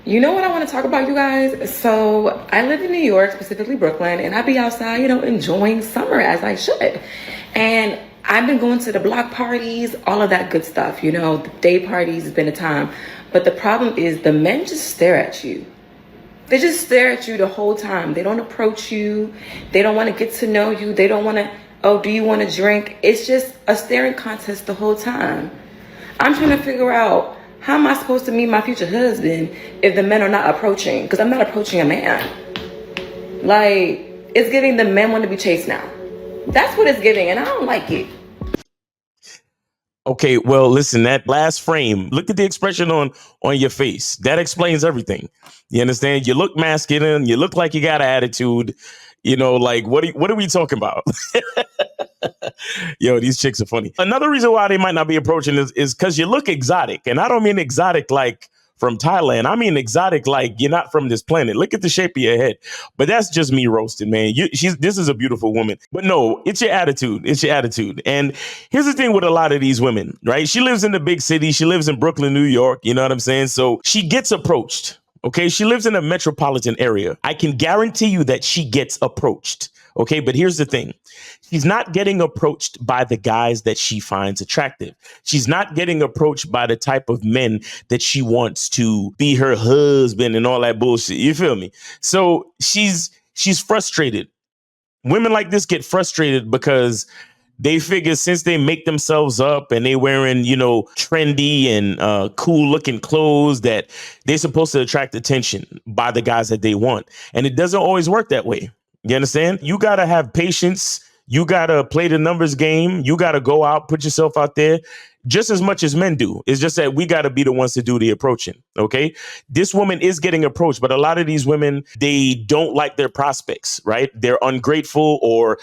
You know what I want to talk about, you guys? So I live in New York, specifically Brooklyn, and I be outside, enjoying summer as I should. And I've been going to the block parties, all of that good stuff. The day parties has been a time. But the problem is the men just stare at you. They just stare at you the whole time. They don't approach you. They don't want to get to know you. They don't want to, oh, do you want to drink? It's just a staring contest the whole time. I'm trying to figure out, how am I supposed to meet my future husband if the men are not approaching? Because I'm not approaching a man. Like, it's giving the men want to be chased now. That's what it's giving, and I don't like it. Okay, well, listen, that last frame, look at the expression on your face. That explains everything. You understand? You look masculine. You look like you got an attitude. Like, what are we talking about? Yo, these chicks are funny. Another reason why they might not be approaching is because you look exotic. And I don't mean exotic like from Thailand. I mean exotic like you're not from this planet. Look at the shape of your head. But that's just me roasting, man. This is a beautiful woman. But no, it's your attitude. It's your attitude. And here's the thing with a lot of these women, right? She lives in the big city. She lives in Brooklyn, New York. You know what I'm saying? So she gets approached. Okay, she lives in a metropolitan area. I can guarantee you that she gets approached. Okay, but here's the thing. She's not getting approached by the guys that she finds attractive. She's not getting approached by the type of men that she wants to be her husband and all that bullshit. You feel me? So she's frustrated. Women like this get frustrated because they figure since they make themselves up and they wearing, trendy and cool looking clothes that they're supposed to attract attention by the guys that they want. And it doesn't always work that way. You understand? You got to have patience. You got to play the numbers game. You got to go out, put yourself out there just as much as men do. It's just that we got to be the ones to do the approaching. OK, this woman is getting approached, but a lot of these women, they don't like their prospects. Right. They're ungrateful, or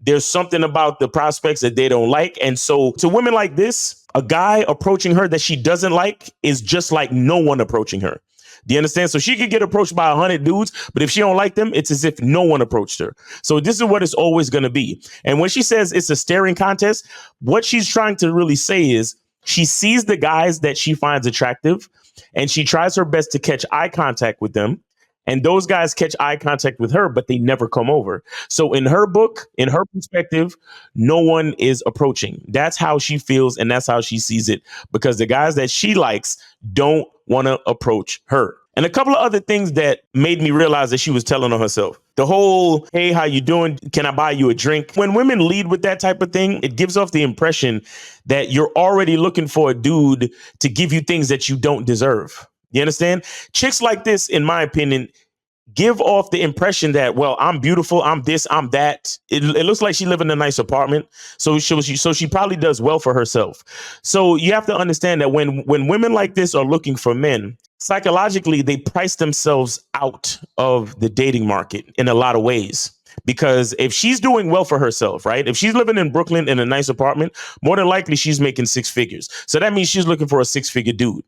there's something about the prospects that they don't like. And so to women like this, a guy approaching her that she doesn't like is just like no one approaching her. Do you understand? So she could get approached by 100 dudes, but if she don't like them, it's as if no one approached her. So this is what it's always going to be. And when she says it's a staring contest, what she's trying to really say is she sees the guys that she finds attractive and she tries her best to catch eye contact with them. And those guys catch eye contact with her, but they never come over. So in her book, in her perspective, no one is approaching. That's how she feels. And that's how she sees it, because the guys that she likes don't want to approach her. And a couple of other things that made me realize that she was telling on herself. The whole, hey, how you doing? Can I buy you a drink? When women lead with that type of thing, it gives off the impression that you're already looking for a dude to give you things that you don't deserve. You understand? Chicks like this, in my opinion, give off the impression that, well, I'm beautiful, I'm this, I'm that. It looks like she lives in a nice apartment. So she probably does well for herself. So you have to understand that when women like this are looking for men, psychologically, they price themselves out of the dating market in a lot of ways. Because if she's doing well for herself, right? If she's living in Brooklyn in a nice apartment, more than likely she's making 6 figures. So that means she's looking for a 6-figure dude.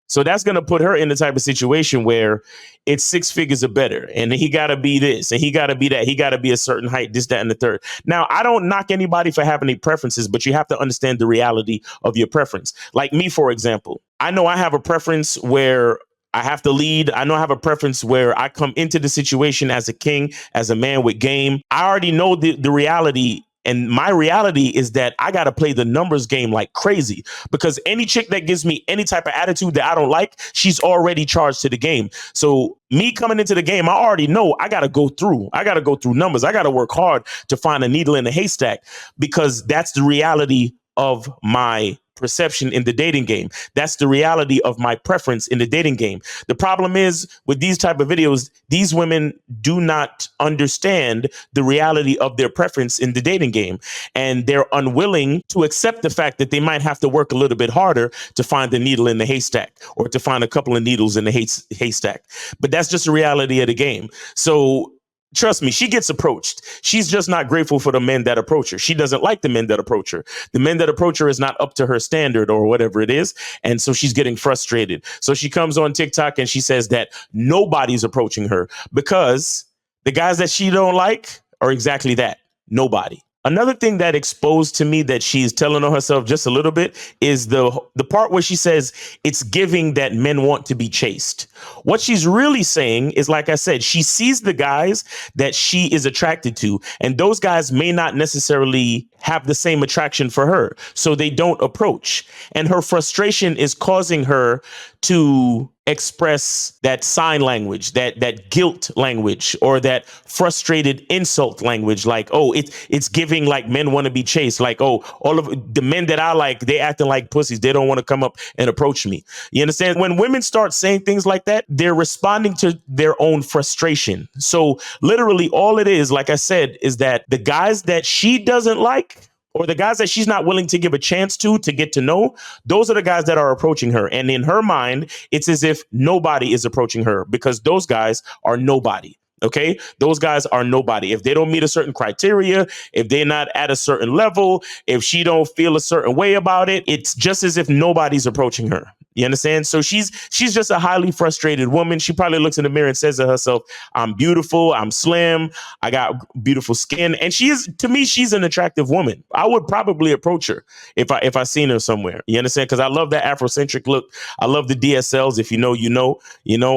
So that's going to put her in the type of situation where it's 6 figures or better. And he got to be this and he got to be that. He got to be a certain height, this, that, and the third. Now, I don't knock anybody for having any preferences, but you have to understand the reality of your preference. Like me, for example, I know I have a preference where I have to lead. I know I have a preference where I come into the situation as a king, as a man with game. I already know the reality. And my reality is that I got to play the numbers game like crazy, because any chick that gives me any type of attitude that I don't like, she's already charged to the game. So me coming into the game, I already know I got to go through. I got to go through numbers. I got to work hard to find a needle in a haystack, because that's the reality of my perception in the dating game. That's the reality of my preference in the dating game. The problem is with these type of videos, these women do not understand the reality of their preference in the dating game. And they're unwilling to accept the fact that they might have to work a little bit harder to find the needle in the haystack, or to find a couple of needles in the haystack. But that's just the reality of the game. So trust me, she gets approached. She's just not grateful for the men that approach her. She doesn't like the men that approach her. The men that approach her is not up to her standard or whatever it is. And so she's getting frustrated. So she comes on TikTok and she says that nobody's approaching her because the guys that she don't like are exactly that. Nobody. Another thing that exposed to me that she's telling on herself just a little bit is the part where she says it's giving that men want to be chased. What she's really saying is, like I said, she sees the guys that she is attracted to, and those guys may not necessarily have the same attraction for her, so they don't approach. And her frustration is causing her to express that sign language, that guilt language, or that frustrated insult language, like, oh, it's giving like men want to be chased, like, oh, all of the men that I like, they acting like pussies, they don't want to come up and approach me. You understand? When women start saying things like that, they're responding to their own frustration. So literally all it is, like I said, is that the guys that she doesn't like, or the guys that she's not willing to give a chance to get to know, those are the guys that are approaching her. And in her mind, it's as if nobody is approaching her because those guys are nobody. Okay, those guys are nobody. If they don't meet a certain criteria, if they're not at a certain level, if she don't feel a certain way about it, it's just as if nobody's approaching her. You understand? So she's just a highly frustrated woman. She probably looks in the mirror and says to herself, I'm beautiful, I'm slim, I got beautiful skin. And she is, to me, she's an attractive woman. I would probably approach her if I seen her somewhere. You understand? Because I love that Afrocentric look. I love the DSLs. If you know, you know.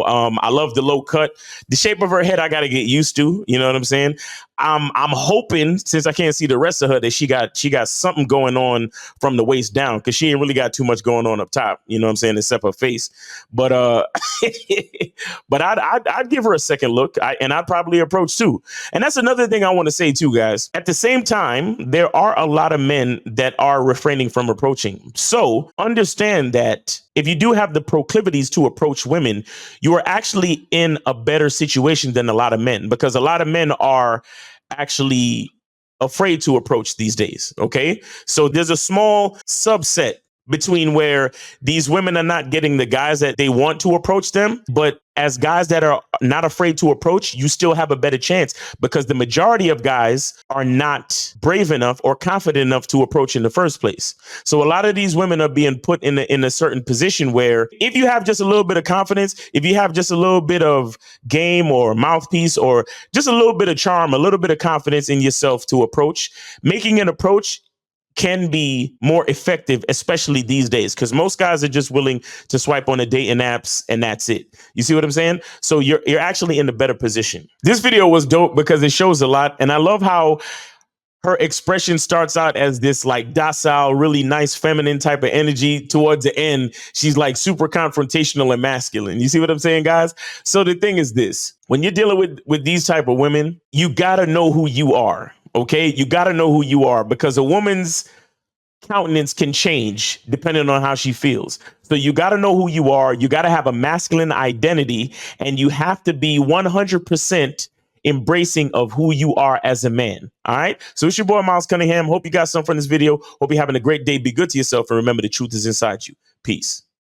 I love the low cut. The shape of her head, I got to get used to. You know what I'm saying? I'm hoping, since I can't see the rest of her, that she got something going on from the waist down, because she ain't really got too much going on up top. You know what I'm saying? Except her face. But but I'd give her a second look, and I'd probably approach too. And that's another thing I want to say too, guys. At the same time, there are a lot of men that are refraining from approaching. So understand that if you do have the proclivities to approach women, you are actually in a better situation than a lot of men, because a lot of men are actually afraid to approach these days. Okay. So there's a small subset between where these women are not getting the guys that they want to approach them. But as guys that are not afraid to approach, you still have a better chance, because the majority of guys are not brave enough or confident enough to approach in the first place. So a lot of these women are being put in a certain position where if you have just a little bit of confidence, if you have just a little bit of game or mouthpiece, or just a little bit of charm, a little bit of confidence in yourself to approach, making an approach can be more effective, especially these days, because most guys are just willing to swipe on the dating apps and that's it. You see what I'm saying? So you're actually in a better position. This video was dope because it shows a lot. And I love how her expression starts out as this like docile, really nice, feminine type of energy. Towards the end, she's like super confrontational and masculine. You see what I'm saying, guys? So the thing is this: when you're dealing with these type of women, you got to know who you are. Okay, you got to know who you are, because a woman's countenance can change depending on how she feels. So you got to know who you are. You got to have a masculine identity, and you have to be 100% embracing of who you are as a man. All right. So it's your boy, Miles Cunningham. Hope you got something from this video. Hope you're having a great day. Be good to yourself. And remember, the truth is inside you. Peace.